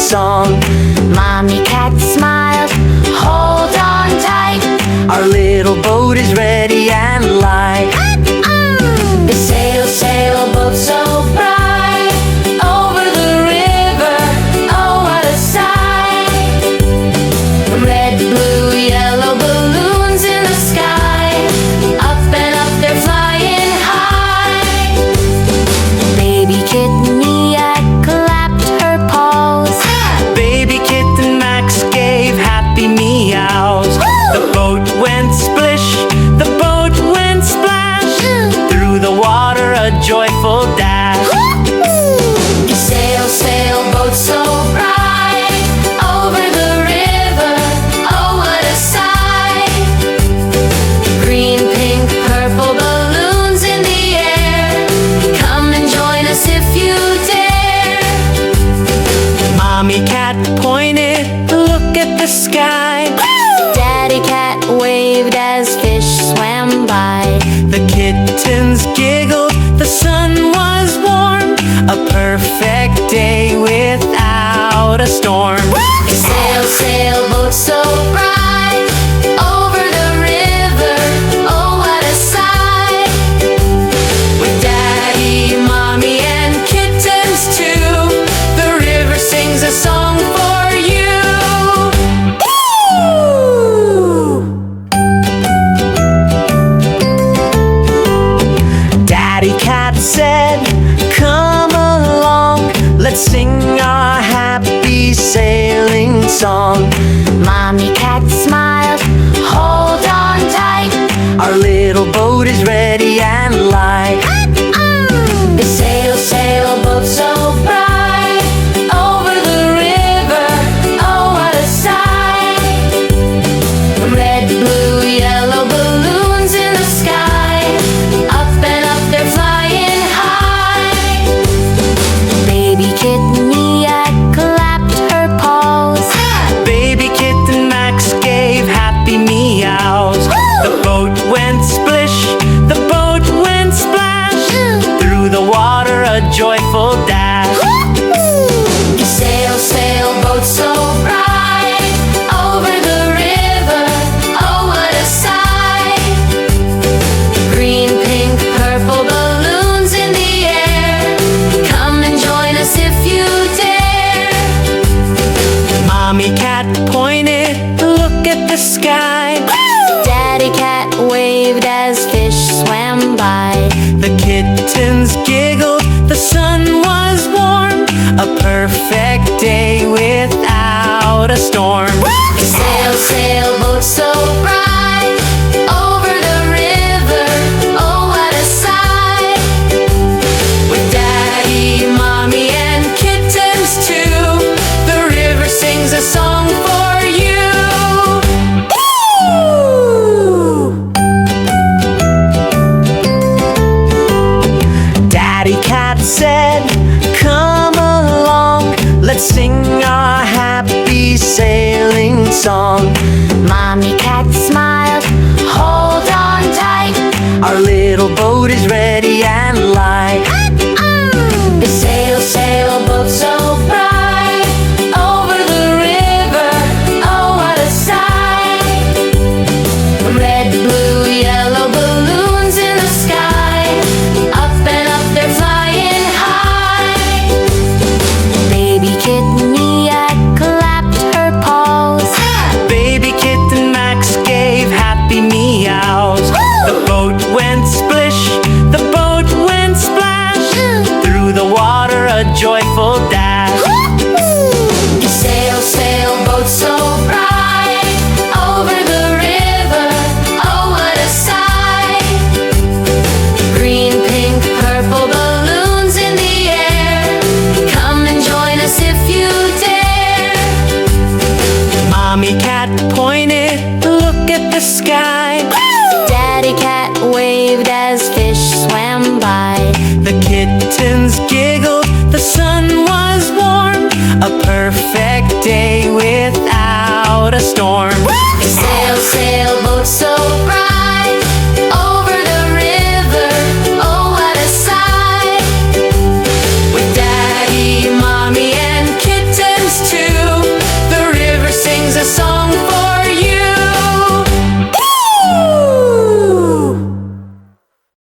song. Mommy cat smiled, hold on tight. Our little boat is ready and light. The sail, sailboat so bright, over the river, oh what a sight. Red, blue, yellow balloons in the sky, up and up they're flying high. Baby kitten Mia clapped her paws. Baby kitten Max gave happy meows. The boat went splish, the boat went splash, through the water a joyful dash. Sail, sailboat so bright, over the river, oh what a sight. Green, pink, purple balloons in the air, come and join us if you dare. Mommy cat pointed, look at the sky. Daddy cat waved as fish swam by. The kittens giggled, the sun was warm, a perfect day without a storm. Sail, sailboat so bright, over the river, oh what a sight. With Daddy, Mommy, and kittens too, the river sings a song for you. Ooh! Daddy cat said, come along, let's sing our happy sailing song. Mommy cat smiled, hold on tight. Our little boat is ready and light. The sail, sailboat so bright, over the river, oh what a sight. Red, blue, yellow balloons in the sky, up and up they're flying high. Baby kitten Mia clapped her paws. Baby kitten Max gave happy meows. The boat went splish, the boat went splash, through the water a joyful dash. Sail, sailboat so bright, over the river, oh what a sight. Green, pink, purple balloons in the air, come and join us if you dare. Mommy cat pointed, look at the sky. Daddy cat waved as fish swam by. The kittens giggled, the sun was warm, a perfect day without a storm. Sail, sailboat so bright, over the river, oh what a sight. With Daddy, Mommy, and kittens too, the river sings a song for you. Ooh! Daddy cat said, come along, let's sing our happy sailing song. Mommy cat smiled, hold on tight. Our little boat is ready and light. The sail, sailboat so bright, over the river, oh what a sight. Red, blue, yellow balloons in the sky, up and up they're flying high. Baby kitten Mia clapped her paws. Baby kitten Max gave happy meows. The boat went splish, the boat went splash, through the water a joyful dash. Sail, sailboat so bright, over the river, oh what a sight. Green, pink, purple balloons in the air, come and join us if you dare. Mommy cat pointed, look at the sky. Daddy cat waved as fish swam by. The kittens giggled, the sun was warm, a perfect day without a storm.